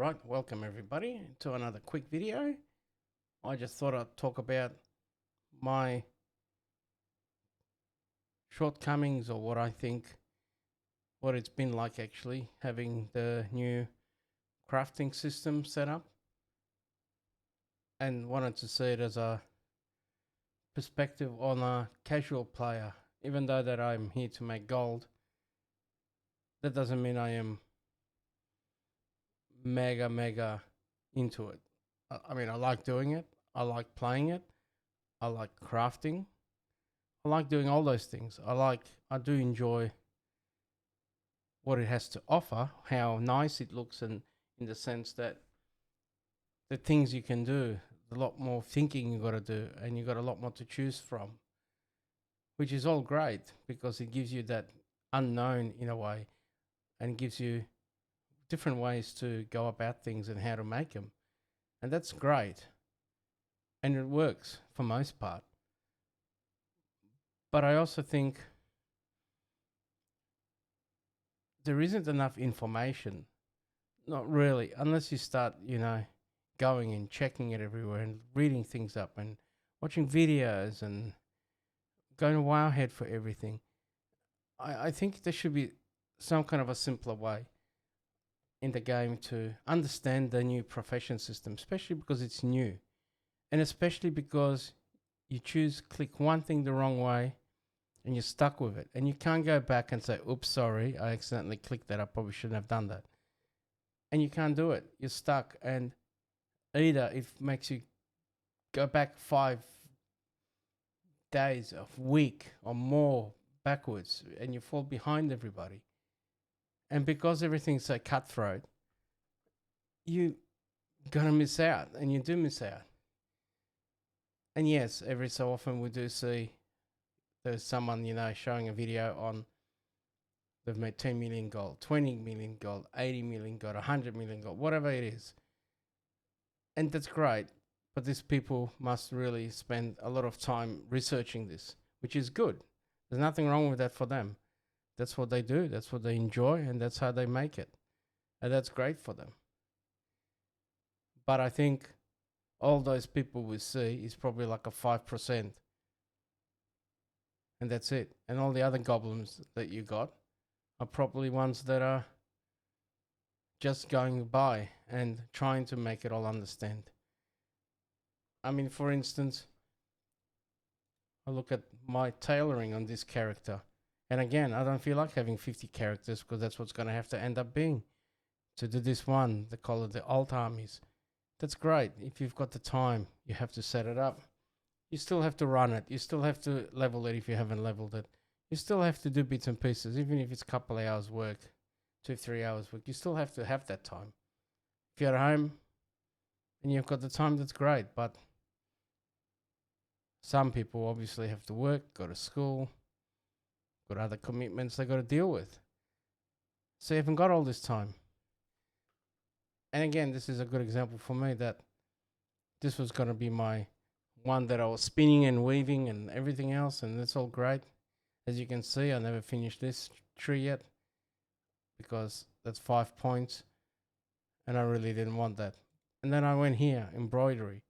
Alright, welcome everybody to another quick video. I just thought I'd talk about my shortcomings, or what I think, what it's been like actually having the new crafting system set up, and wanted to see it as a perspective on a casual player. Even though that I'm here to make gold, that doesn't mean I am mega into it. I mean, I like doing it, I like playing it, I like crafting, I like doing all those things. I do enjoy what it has to offer, how nice it looks, and in the sense that the things you can do, a lot more thinking you got to do, and you got a lot more to choose from, which is all great because it gives you that unknown in a way, and gives you different ways to go about things and how to make them, and that's great, and it works for most part. But I also think there isn't enough information. Not really, unless you start, going and checking it everywhere and reading things up and watching videos and going to Wowhead for everything. I think there should be some kind of a simpler way in the game to understand the new profession system, especially because it's new, and especially because you click one thing the wrong way and you're stuck with it, and you can't go back and say, oops, sorry, I accidentally clicked that, I probably shouldn't have done that. And you can't do it, you're stuck. And either it makes you go back 5 days, a week or more backwards, and you fall behind everybody. And because everything's so cutthroat, you're gonna miss out, and you do miss out. And yes, every so often we do see there's someone, showing a video on they've made 10 million gold, 20 million gold, 80 million gold, 100 million gold, whatever it is. And that's great, but these people must really spend a lot of time researching this, which is good. There's nothing wrong with that for them. That's what they do, that's what they enjoy, and that's how they make it. And that's great for them. But I think all those people we see is probably like a 5%. And that's it. And all the other goblins that you got are probably ones that are just going by and trying to make it all understand. I mean, for instance, I look at my tailoring on this character, and again, I don't feel like having 50 characters because that's what's going to have to end up being. To do this one, they call it the alt armies. That's great. If you've got the time, you have to set it up. You still have to run it. You still have to level it if you haven't leveled it. You still have to do bits and pieces, even if it's a couple of hours work, 2-3 hours work. You still have to have that time. If you're at home and you've got the time, that's great. But some people obviously have to work, go to school, got other commitments they got to deal with. So you haven't got all this time. And again, this is a good example for me that this was going to be my one that I was spinning and weaving and everything else, and that's all great. As you can see, I never finished this tree yet because that's 5 points, and I really didn't want that. And then I went here, embroidery.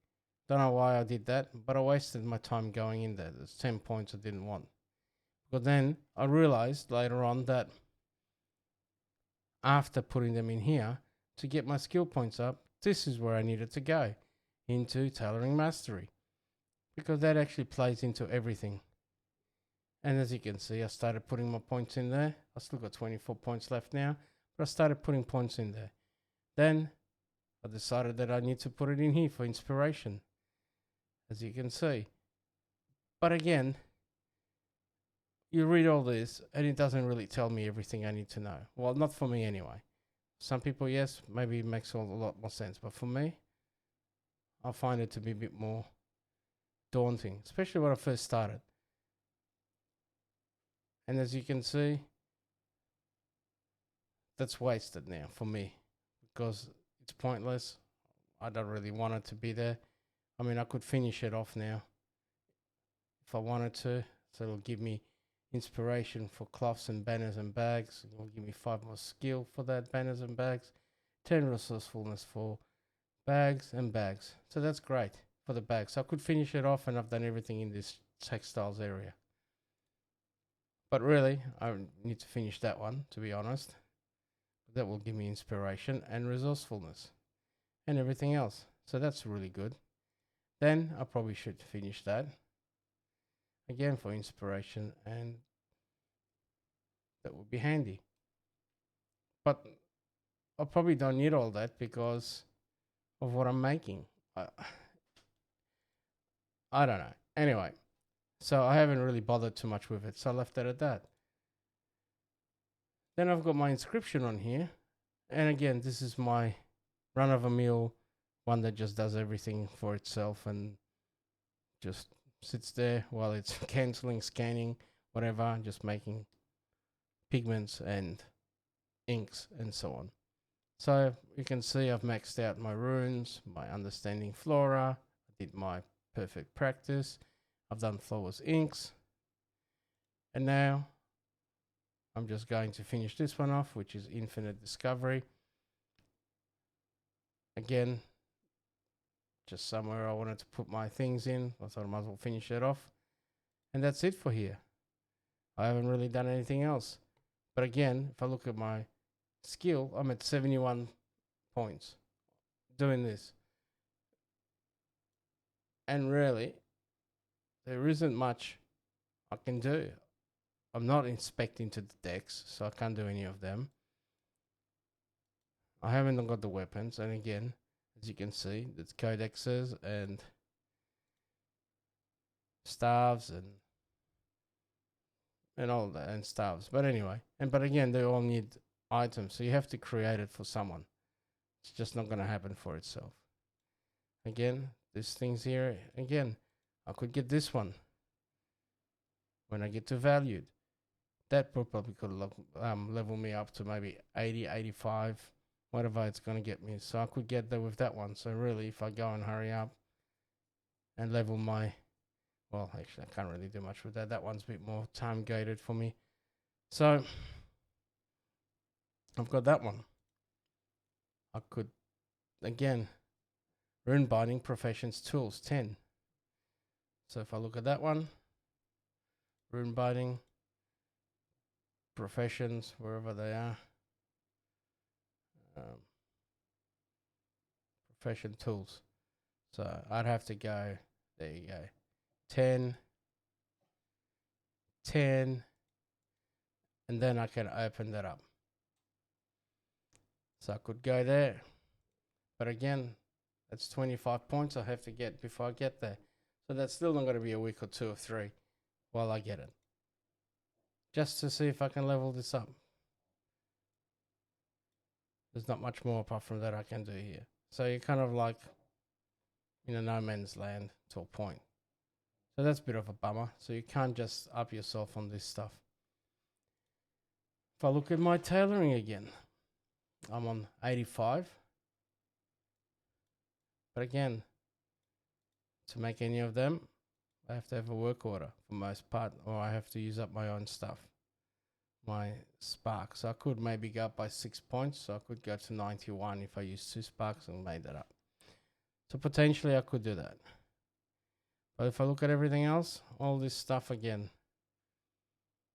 Don't know why I did that, but I wasted my time going in there. There's 10 points I didn't want. But then I realized later on that after putting them in here, to get my skill points up, this is where I needed to go, into tailoring mastery, because that actually plays into everything. And as you can see, I started putting my points in there. I still got 24 points left now, but I started putting points in there. Then I decided that I need to put it in here for inspiration, as you can see. But again, you read all this and it doesn't really tell me everything I need to know. Well, not for me anyway. Some people, yes, maybe it makes a lot more sense. But for me, I find it to be a bit more daunting, especially when I first started. And as you can see, that's wasted now for me because it's pointless. I don't really want it to be there. I mean, I could finish it off now if I wanted to. So it'll give me inspiration for cloths and banners and bags. It'll give me 5 more skill for that, banners and bags. 10 resourcefulness for bags and bags. So that's great for the bags. So I could finish it off, and I've done everything in this textiles area. But really, I need to finish that one, to be honest. That will give me inspiration and resourcefulness and everything else. So that's really good. Then I probably should finish that again for inspiration, and that would be handy. But I probably don't need all that because of what I'm making. I don't know. Anyway, so I haven't really bothered too much with it, so I left it at that. Then I've got my inscription on here, and again, this is my run-of-the-mill one that just does everything for itself and just sits there while it's cancelling, scanning, whatever, just making pigments and inks and so on. So you can see I've maxed out my runes, my understanding flora, I did my perfect practice, I've done flawless inks, and now I'm just going to finish this one off, which is infinite discovery. Again, just somewhere I wanted to put my things in. I thought I might as well finish it off. And that's it for here. I haven't really done anything else. But again, if I look at my skill, I'm at 71 points doing this. And really, there isn't much I can do. I'm not inspecting to the decks, so I can't do any of them. I haven't got the weapons, and again, as you can see, there's codexes and staves and all that, and staves. But anyway, but again, they all need items, so you have to create it for someone. It's just not going to happen for itself. Again, these things here, again, I could get this one when I get to valued. That probably could level me up to maybe 80, 85, whatever it's going to get me. So I could get there with that one. So really, if I go and hurry up and level my, well, actually, I can't really do much with that. That one's a bit more time gated for me. So I've got that one. I could, again, rune binding, professions, tools, 10. So if I look at that one, rune binding, professions, wherever they are, profession tools. So I'd have to go, there you go, 10, 10, and then I can open that up. So I could go there, but again, that's 25 points I have to get before I get there. So that's still not going to be a week or two or three while I get it. Just to see if I can level this up. There's not much more apart from that I can do here. So you're kind of like in a no man's land to a point. So that's a bit of a bummer. So you can't just up yourself on this stuff. If I look at my tailoring again, I'm on 85. But again, to make any of them, I have to have a work order for most part, or I have to use up my own stuff, my spark. So I could maybe go up by 6 points. So I could go to 91 if I use 2 sparks and made that up. So potentially I could do that. But if I look at everything else, all this stuff again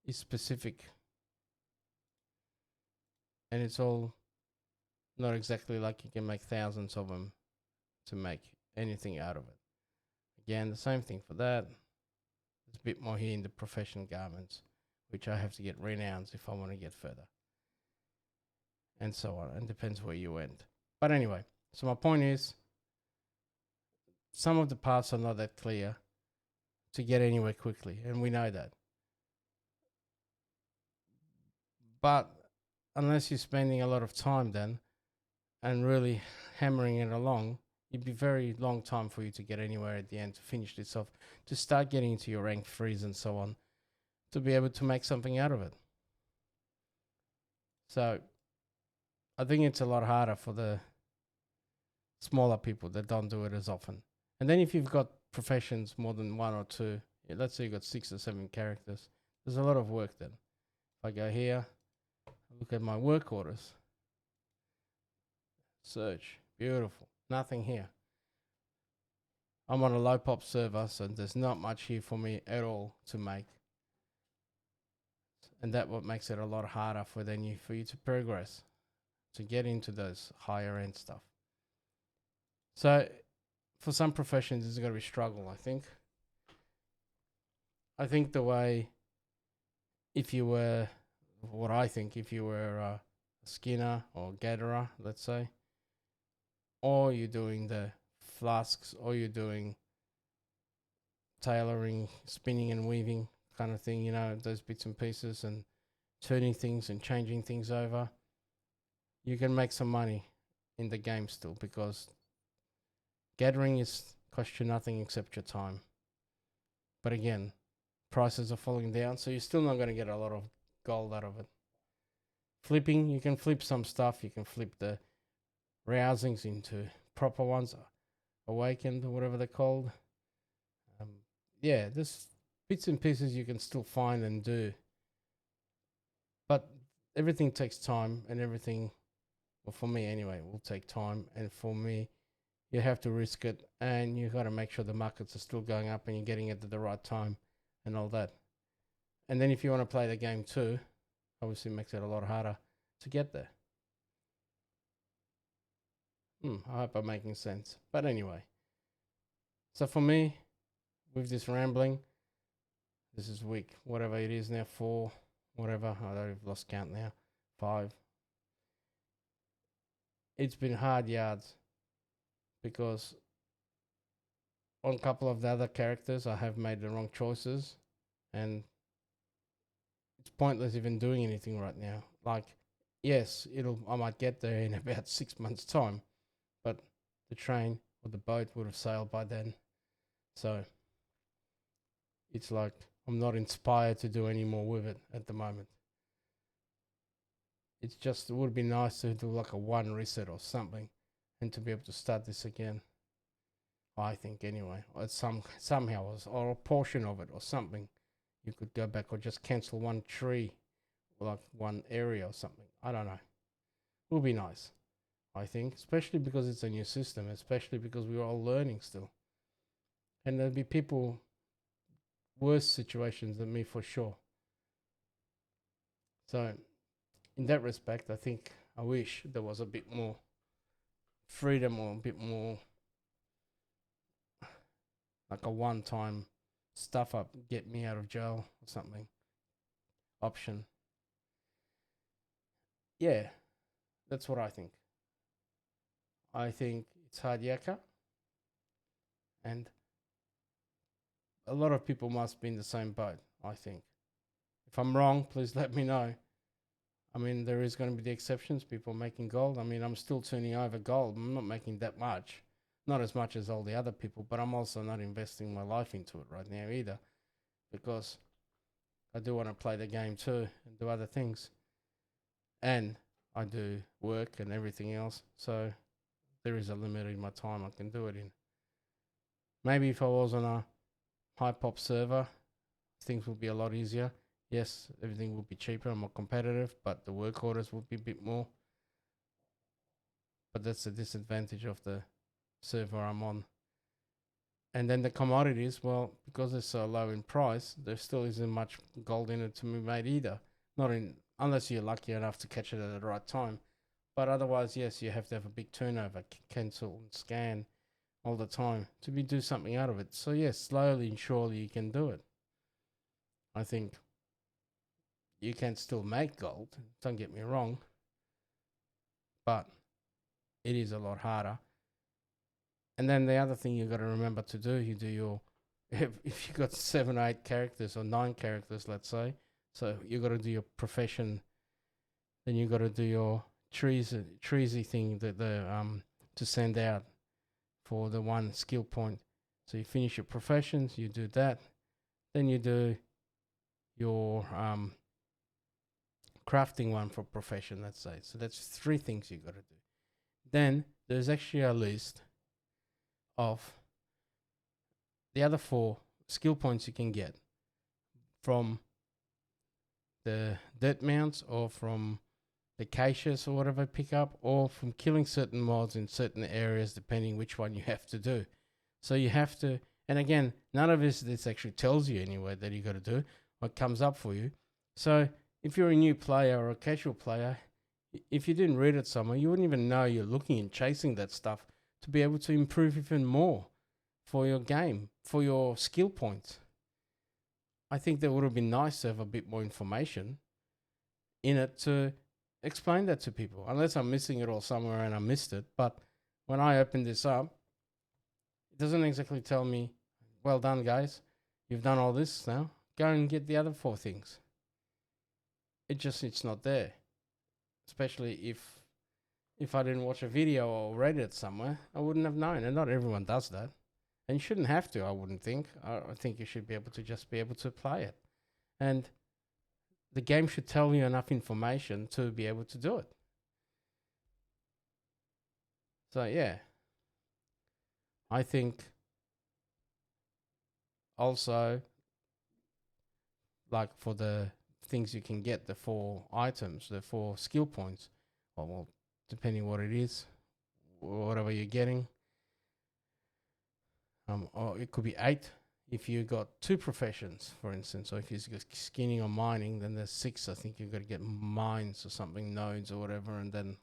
is specific. And it's all not exactly like you can make thousands of them to make anything out of it. Again, the same thing for that. There's a bit more here in the profession garments, which I have to get renowns if I want to get further. And so on. And depends where you went. But anyway, so my point is, some of the paths are not that clear to get anywhere quickly, and we know that. But unless you're spending a lot of time then and really hammering it along, it'd be a very long time for you to get anywhere at the end to finish this off, to start getting into your rank 3s and so on, to be able to make something out of it. So I think it's a lot harder for the smaller people that don't do it as often. And then if you've got professions more than 1 or 2, let's say you've got 6 or 7 characters, there's a lot of work then. If I go here, look at my work orders. Search. Beautiful. Nothing here. I'm on a low pop server, so there's not much here for me at all to make. And that what makes it a lot harder for you to progress, to get into those higher end stuff. So for some professions it's gonna be struggle, I think. I think the way if you were a skinner or gatherer, let's say, or you're doing the flasks, or you're doing tailoring, spinning and weaving kind of thing, those bits and pieces and turning things and changing things over, you can make some money in the game still, because gathering is cost you nothing except your time. But again, prices are falling down, so you're still not going to get a lot of gold out of it. Flipping, you can flip some stuff. You can flip the rousings into proper ones, awakened or whatever they're called. There's bits and pieces you can still find and do. But everything takes time, and everything, well, for me anyway, will take time. And for me, you have to risk it, and you got to make sure the markets are still going up and you're getting it at the right time and all that. And then if you want to play the game too, obviously it makes it a lot harder to get there. I hope I'm making sense. But anyway, so for me, with this rambling, this is week, whatever it is now, 4, whatever, I've lost count now, 5. It's been hard yards, because on a couple of the other characters I have made the wrong choices, and it's pointless even doing anything right now. Like, yes, I might get there in about 6 months' time, but the train or the boat would have sailed by then. So it's like I'm not inspired to do any more with it at the moment. It would be nice to do like a 1 reset or something, and to be able to start this again. I think anyway, or somehow, or a portion of it or something. You could go back, or just cancel 1 tree, or like 1 area or something. I don't know. It would be nice, I think, especially because it's a new system, especially because we're all learning still. And there'll be people worse situations than me for sure. So in that respect, I wish there was a bit more freedom, or a bit more like a one-time stuff up, get me out of jail or something option. Yeah, that's what I think. I think it's hard yakka, and a lot of people must be in the same boat, I think. If I'm wrong, please let me know. I mean, there is going to be the exceptions, people making gold. I mean, I'm still turning over gold. I'm not making that much. Not as much as all the other people, but I'm also not investing my life into it right now either, because I do want to play the game too and do other things. And I do work and everything else. So there is a limit in my time I can do it in. Maybe if I was on a high pop server, things would be a lot easier. Yes, everything will be cheaper and more competitive, but the work orders will be a bit more. But that's the disadvantage of the server I'm on. And then the commodities, well, because they're so low in price, there still isn't much gold in it to be made either. Unless you're lucky enough to catch it at the right time. But otherwise, yes, you have to have a big turnover, cancel and scan all the time to do something out of it. So yes, slowly and surely you can do it. I think you can still make gold, don't get me wrong, but it is a lot harder. And then the other thing you got to remember to do, if you got 7 or 8 characters or 9 characters, let's say, so you got to do your profession, then you got to do your treesy thing to send out for the 1 skill point. So you finish your professions, you do that, then you do your crafting one for profession, let's say. So that's 3 things you got to do. Then there's actually a list of the other 4 skill points you can get from the dirt mounts or from the caches or whatever pick up, or from killing certain mobs in certain areas, depending which one you have to do. So you have to, and again, none of this actually tells you anyway that you got to do what comes up for you. So if you're a new player or a casual player, if you didn't read it somewhere, you wouldn't even know you're looking and chasing that stuff to be able to improve even more for your game, for your skill points. I think that would have been nice to have a bit more information in it to explain that to people, unless I'm missing it all somewhere and I missed it. But when I open this up, it doesn't exactly tell me, well done, guys. You've done all this now. Go and get the other 4 things. It's not there. Especially if I didn't watch a video or read it somewhere, I wouldn't have known. And not everyone does that. And you shouldn't have to, I wouldn't think. I think you should be able to just be able to play it. And the game should tell you enough information to be able to do it. So yeah. I think also, like for the things you can get, the 4 items, the 4 skill points, or well, depending what it is, whatever you're getting, or it could be 8 if you got 2 professions, for instance. So if you're skinning or mining, then there's 6. I think you've got to get mines or something, nodes or whatever, and then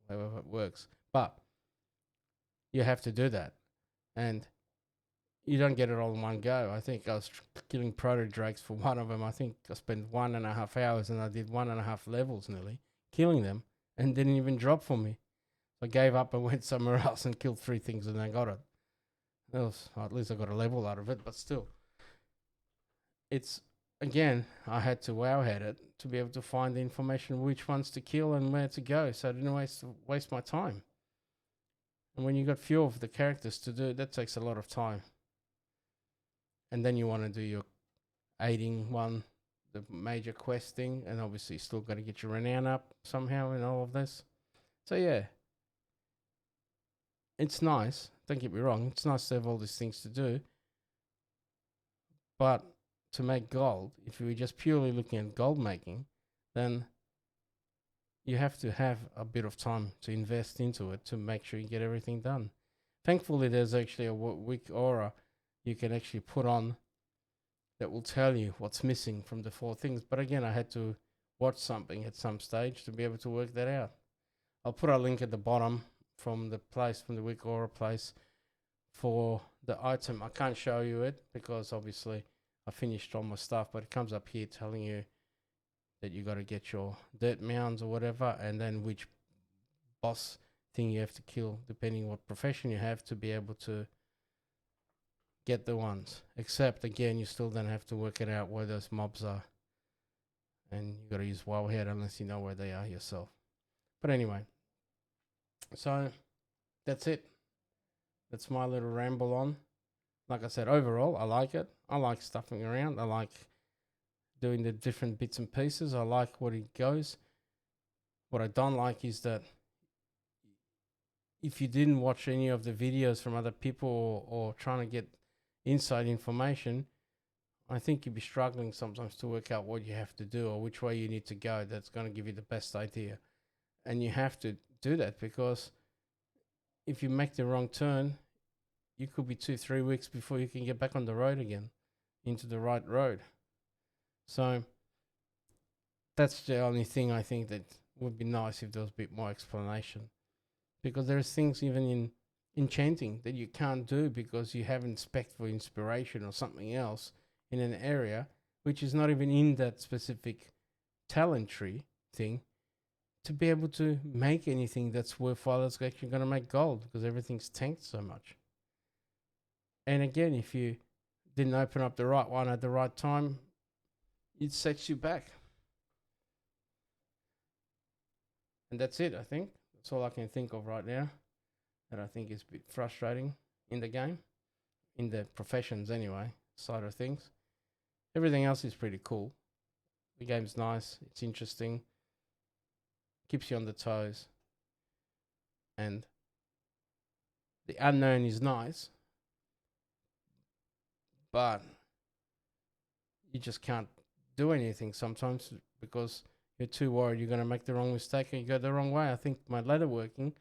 however it works. But you have to do that, and you don't get it all in one go. I think I was killing proto drakes for one of them. I think I spent 1.5 hours and I did 1.5 levels nearly killing them, and didn't even drop for me. So I gave up and went somewhere else and killed 3 things and then got it. At least I got a level out of it, but still. It's, again, I had to wowhead it to be able to find the information, which ones to kill and where to go, so I didn't waste my time. And when you got few of the characters to do, that takes a lot of time. And then you want to do your aiding one, the major quest thing, and obviously you still got to get your renown up somehow in all of this. So yeah, it's nice. Don't get me wrong, it's nice to have all these things to do. But to make gold, if you were just purely looking at gold making, then you have to have a bit of time to invest into it to make sure you get everything done. Thankfully, there's actually a week aura you can actually put on that will tell you what's missing from the 4 things. But again, I had to watch something at some stage to be able to work that out. I'll put a link at the bottom from the week aura place for the item. I can't show you it because obviously I finished all my stuff, but it comes up here telling you that you got to get your dirt mounds or whatever, and then which boss thing you have to kill depending what profession you have to be able to get the ones. Except again, you still then have to work it out where those mobs are, and you got to use wowhead unless you know where they are yourself. But anyway, so that's it. That's my little ramble on. Like I said, overall, I like it. I like stuffing around. I like doing the different bits and pieces. I like what it goes. What I don't like is that if you didn't watch any of the videos from other people or trying to get inside information, I think you'd be struggling sometimes to work out what you have to do or which way you need to go. That's going to give you the best idea. And you have to do that, because if you make the wrong turn, you could be 2-3 weeks before you can get back on the road again, into the right road. So that's the only thing I think that would be nice if there was a bit more explanation, because there's things even in enchanting that you can't do because you haven't spec'd for inspiration or something else in an area which is not even in that specific talent tree thing, to be able to make anything that's worthwhile that's actually going to make gold, because everything's tanked so much. And again, if you didn't open up the right one at the right time, it sets you back. And that's it, I think. That's all I can think of right now that I think is a bit frustrating in the game, in the professions anyway, side of things. Everything else is pretty cool. The game's nice, it's interesting, keeps you on the toes, and the unknown is nice, but you just can't do anything sometimes because you're too worried you're going to make the wrong mistake and you go the wrong way. I think my leatherworking,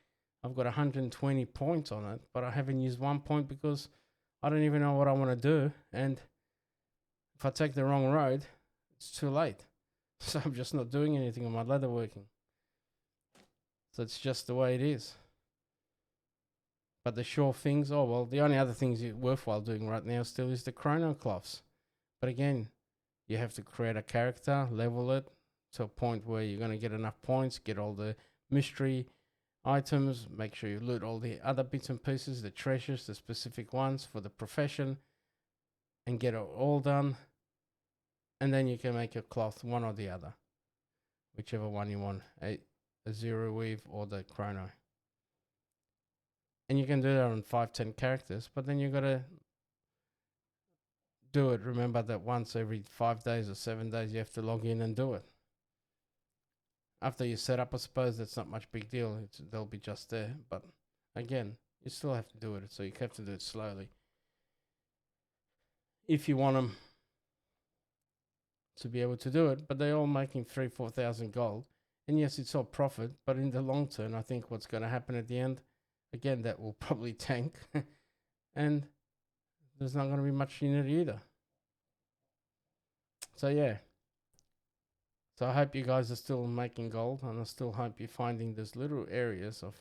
I've got 120 points on it, but I haven't used 1 point because I don't even know what I want to do. And if I take the wrong road, it's too late. So I'm just not doing anything on my leatherworking. So it's just the way it is. But the sure things, oh well, the only other things worthwhile doing right now still is the chrono cloths. But again, you have to create a character, level it to a point where you're going to get enough points, get all the mystery items, make sure you loot all the other bits and pieces, the treasures, the specific ones for the profession, and get it all done. And then you can make your cloth, one or the other, whichever one you want, a zero weave or the chrono. And you can do that on 5-10 characters, but then you got to do it. Remember that once every 5 days or 7 days, you have to log in and do it. After you set up, I suppose that's not much big deal. They'll be just there. But again, you still have to do it. So you have to do it slowly. If you want them to be able to do it, but they're all making 3,000-4,000 gold. And yes, it's all profit, but in the long term, I think what's going to happen at the end, again, that will probably tank. And there's not going to be much in it either. So yeah. So I hope you guys are still making gold, and I still hope you're finding those little areas of,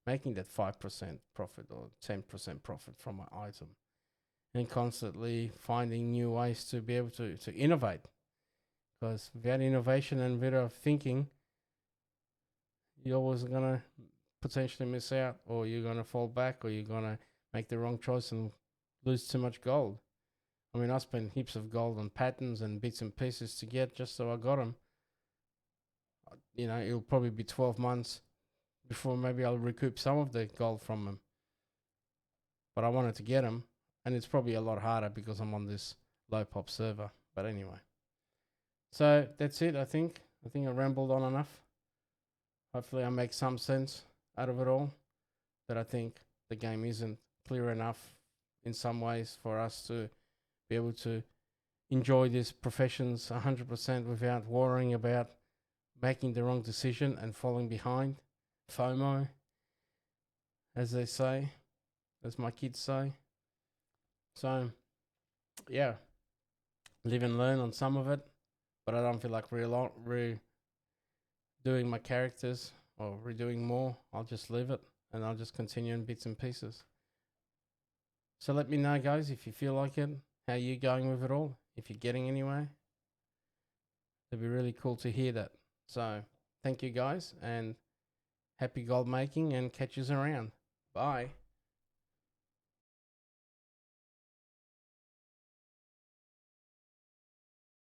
making that 5% profit or 10% profit from an item, and constantly finding new ways to be able to innovate. Because without innovation and without thinking, you're always going to potentially miss out, or you're going to fall back, or you're going to make the wrong choice and lose too much gold. I mean, I spent heaps of gold on patterns and bits and pieces to get just so I got them. It'll probably be 12 months before maybe I'll recoup some of the gold from them. But I wanted to get them, and it's probably a lot harder because I'm on this low pop server. But anyway. So that's it, I think. I think I rambled on enough. Hopefully I make some sense out of it all. That I think the game isn't clear enough in some ways for us to be able to enjoy these professions 100% without worrying about making the wrong decision and falling behind. FOMO, as they say, as my kids say. So, yeah, live and learn on some of it, but I don't feel like redoing my characters or redoing more. I'll just leave it and I'll just continue in bits and pieces. So let me know, guys, if you feel like it, how you going with it all, if you're getting anywhere. It'd be really cool to hear that. So thank you, guys, and happy gold making, and catch yous around. Bye.